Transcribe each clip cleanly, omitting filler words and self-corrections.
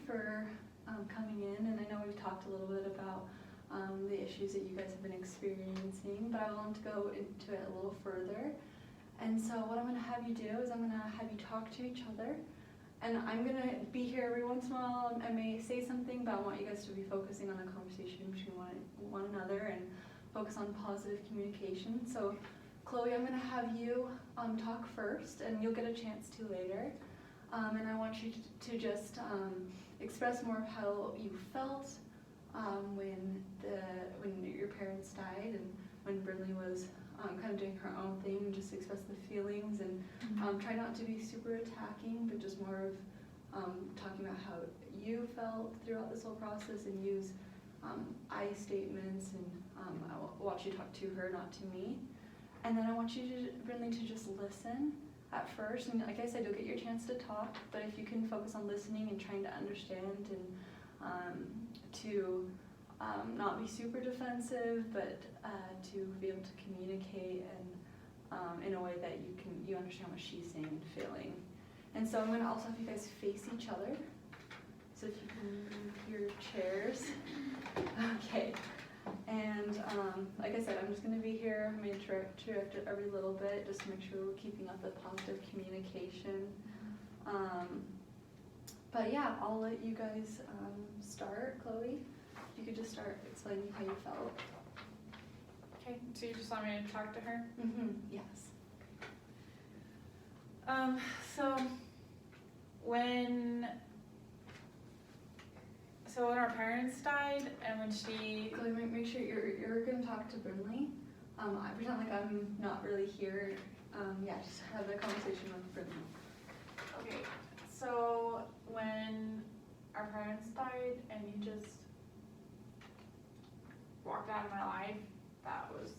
for coming in, and I know we've talked a little bit about the issues that you guys have been experiencing, but I want to go into it a little further. And so what I'm going to have you do is I'm going to have you talk to each other, and I'm going to be here every once in a while. I may say something, but I want you guys to be focusing on a conversation between one another and focus on positive communication. So Chloe, I'm going to have you talk first, and you'll get a chance to later. And I want you to just express more of how you felt when your parents died, and when Brynlee was kind of doing her own thing, and just express the feelings, and try not to be super attacking, but just more of talking about how you felt throughout this whole process, and use I statements, and I want you to talk to her, not to me. And then I want you to, Brynlee, to just listen at first, and like I said, you'll get your chance to talk, but if you can focus on listening and trying to understand, and to not be super defensive, but to be able to communicate and in a way that you understand what she's saying and feeling. And so I'm going to also have you guys face each other, so if you can move your chairs. Okay. And like I said, I'm just going to be here. I'm going to direct it every little bit, just to make sure we're keeping up the positive communication. But yeah, I'll let you guys start. Chloe, you could just start explaining how you felt. Okay, so you just want me to talk to her? Yes. So when our parents died, and when she... Chloe, make sure you're going to talk to Brynlee. I pretend like I'm not really here. Yeah, just have a conversation with Brynlee. Okay, so when our parents died and you just walked out of my life, that was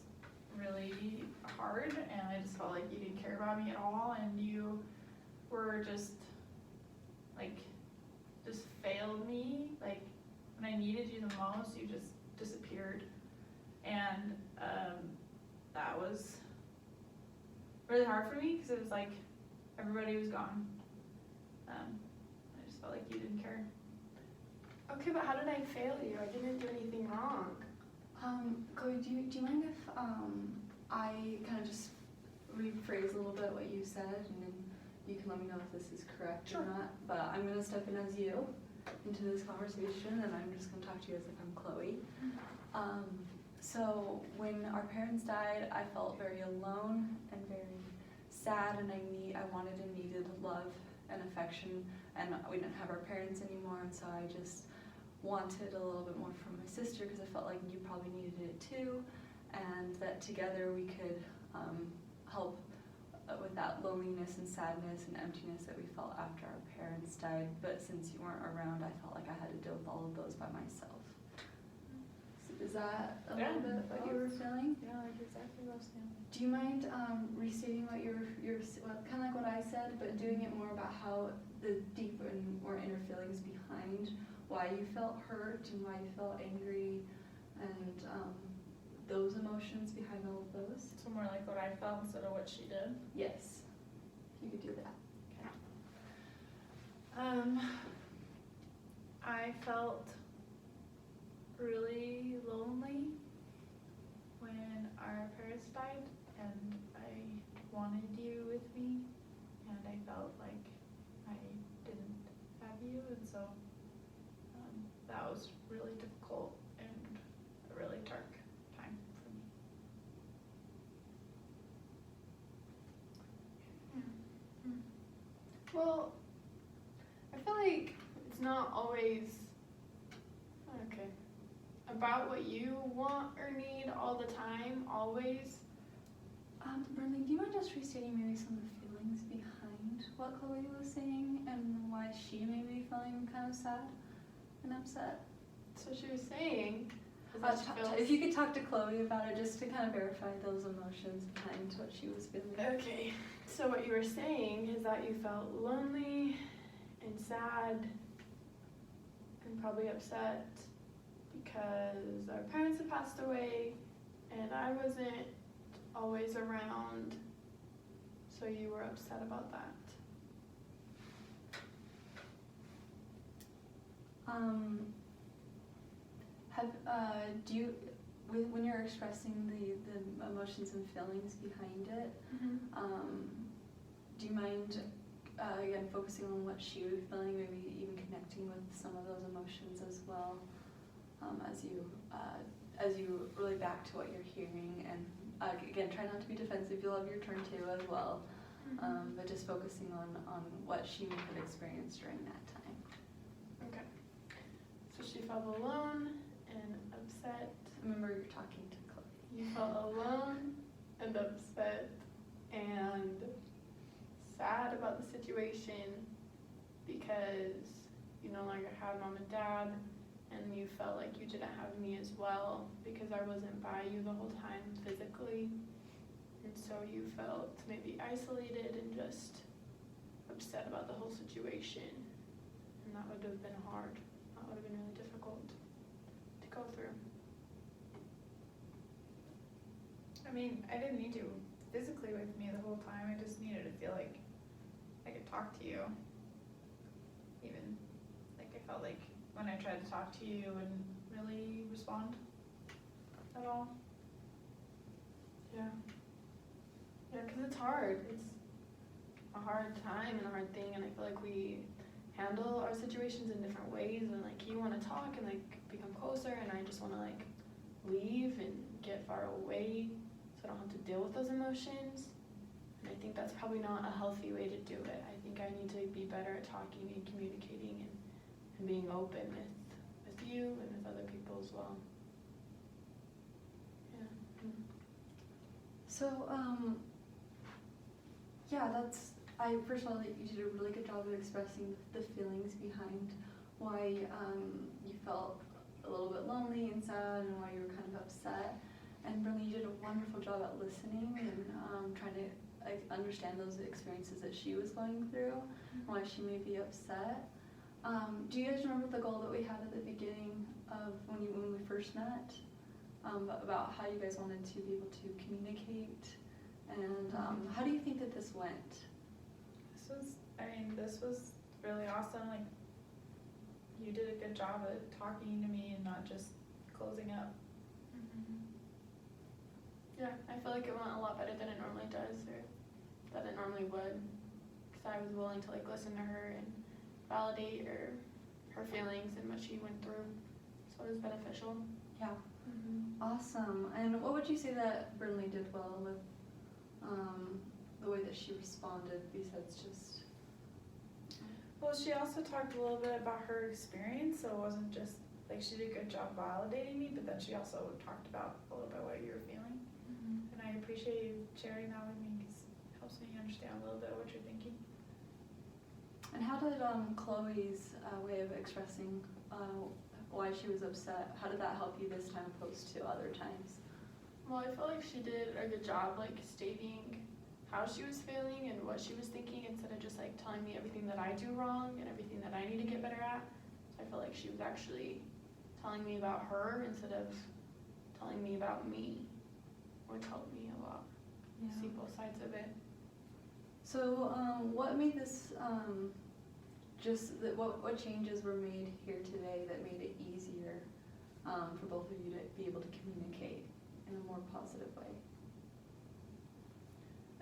really hard, and I just felt like you didn't care about me at all, and you were just failed me. Like, when I needed you the most, you just disappeared, and that was really hard for me, because it was like everybody was gone. I just felt like you didn't care. Okay, but how did I fail you? I didn't do anything wrong. Chloe, do you mind if I kind of just rephrase a little bit what you said, and then you can let me know if this is correct or not. But I'm going to step in as you into this conversation, and I'm just going to talk to you as if I'm Chloe. So when our parents died, I felt very alone and very sad, and I wanted and needed love and affection, and we didn't have our parents anymore, and so I just wanted a little bit more from my sister, because I felt like you probably needed it too, and that together we could help with that loneliness and sadness and emptiness that we felt after our parents died. But since you weren't around, I felt like I had to deal with all of those by myself. So is that a little bit what you were feeling? Yeah, like exactly what I was feeling. Do you mind restating what kind of like what I said, but doing it more about how the deep and more inner feelings behind why you felt hurt and why you felt angry, and those emotions behind all of those? So more like what I felt instead of what she did? Yes, you could do that. Okay. I felt really lonely when our parents died, and I wanted you with me, and I felt like I didn't have you, and so that was really difficult and a really dark time for me. Well, I feel like it's not always about what you want or need all the time, always. Brynlee, do you mind just restating maybe some of the feelings behind what Chloe was saying, and why she may be feeling kind of sad and upset? So she was saying, is that she feels... if you could talk to Chloe about it, just to kind of verify those emotions behind what she was feeling. Okay, so what you were saying is that you felt lonely and sad and probably upset because our parents had passed away and I wasn't always around, so you were upset about that. Do you, when you're expressing the emotions and feelings behind it, do you mind, again, focusing on what she was feeling, maybe even connecting with some of those emotions as well, as you relate back to what you're hearing, and again, try not to be defensive, you'll have your turn too as well, but just focusing on what she may have experienced during that time. Okay. So she felt alone and upset. Remember, you're talking to Chloe. You felt alone and upset and sad about the situation because you no longer had mom and dad, and you felt like you didn't have me as well because I wasn't by you the whole time physically, and so you felt maybe isolated and just upset about the whole situation, and that would have been hard. That would have been really difficult to go through. I mean, I didn't need you physically with me the whole time. I just needed to feel like I could talk to you. Even, like, I felt like when I tried to talk to you, you wouldn't really respond at all. Yeah. Yeah, because it's hard. It's a hard time and a hard thing, and I feel like we handle our situations in different ways, and like you want to talk and like become closer, and I just want to like leave and get far away so I don't have to deal with those emotions. And I think that's probably not a healthy way to do it. I think I need to be better at talking and communicating and being open with you and with other people as well. Yeah. So, first of all, you did a really good job of expressing the feelings behind why you felt a little bit lonely and sad and why you were kind of upset. And Brynlee, you did a wonderful job at listening and trying to understand those experiences that she was going through and why she may be upset. Do you guys remember the goal that we had at the beginning of when we first met? About how you guys wanted to be able to communicate, and how do you think that this went? This was really awesome. Like, you did a good job at talking to me and not just closing up. Yeah, I feel like it went a lot better than it normally does, or that it normally would, because I was willing to like listen to her and validate her feelings and what she went through, so it was beneficial. Yeah. Awesome. And what would you say that Brynlee did well with the way that she responded besides just... Well, she also talked a little bit about her experience, so it wasn't just, like, she did a good job validating me, but then she also talked about a little bit what you were feeling. And I appreciate you sharing that with me because it helps me understand a little bit what you're thinking. And how did Chloe's way of expressing why she was upset, how did that help you this time opposed to other times? Well, I feel like she did a good job like stating how she was feeling and what she was thinking instead of just like telling me everything that I do wrong and everything that I need to get better at. So I feel like she was actually telling me about her instead of telling me about me, which helped me a lot. Yeah. See both sides of it. So what made this, what changes were made here today that made it easier for both of you to be able to communicate in a more positive way?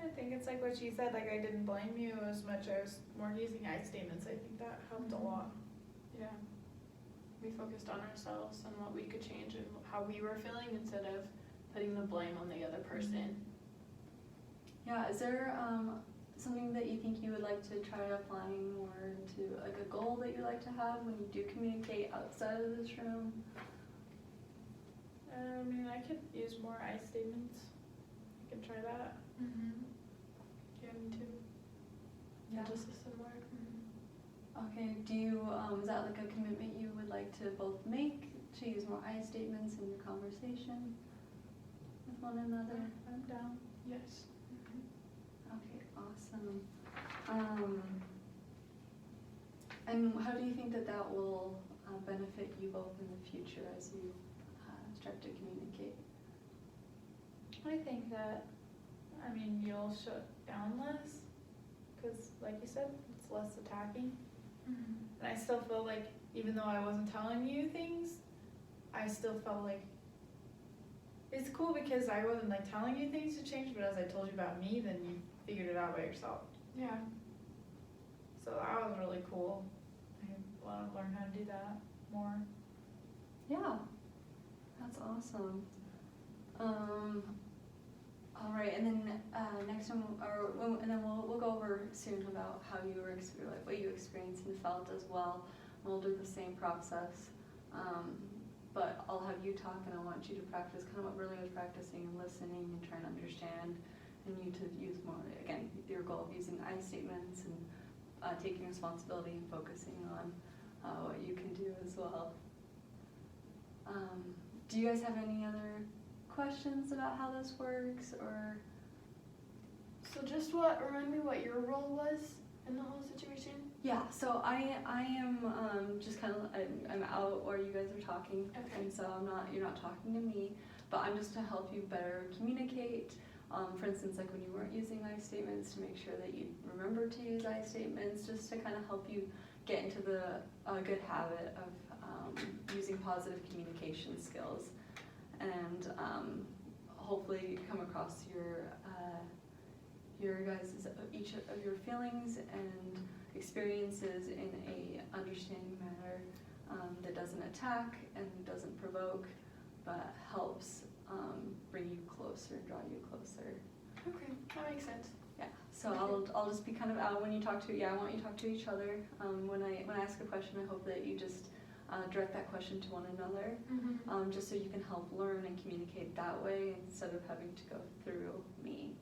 I think it's like what she said, like, I didn't blame you as much. I was more using I statements. I think that helped a lot. Yeah. We focused on ourselves and what we could change and how we were feeling instead of putting the blame on the other person. Yeah, is there something that you think you would like to try applying more into, like a goal that you like to have when you do communicate outside of this room? I mean, I could use more I statements. I can try that. Yeah, me too. Yeah. Just a similar. Okay, do you, is that like a commitment you would like to both make, to use more I statements in your conversation with one another? I'm down. Yes. Okay, awesome. And how do you think that that will benefit you both in the future as you start to communicate? I think that, I mean, you'll shut down less, because like you said, it's less attacking. And I still feel like even though I wasn't telling you things, I still felt like it's cool because I wasn't like telling you things to change, but as I told you about me, then you figured it out by yourself. Yeah. So that was really cool. I want to learn how to do that more. Yeah, that's awesome. All right, and then next time, and then we'll go over soon about how you were like what you experienced and felt as well. We'll do the same process, but I'll have you talk, and I want you to practice kind of what Brynlee was practicing and listening and trying to understand, and you to use more again your goal of using I statements and taking responsibility and focusing on what you can do as well. Do you guys have any other questions about how this works, or? So just remind me what your role was in the whole situation? Yeah, so I am just kind of, I'm out where you guys are talking, Okay. and so you're not talking to me, but I'm just to help you better communicate. For instance, like when you weren't using I statements, to make sure that you remember to use I statements, just to kind of help you get into the good habit of using positive communication skills, and hopefully come across your guys' each of your feelings and experiences in a understanding manner that doesn't attack and doesn't provoke, but helps bring you closer, draw you closer. Okay, that makes sense. Yeah. So I'll just be kind of out when you talk to I want you to talk to each other. When I ask a question, I hope that you just direct that question to one another, Mm-hmm. just so you can help learn and communicate that way instead of having to go through me.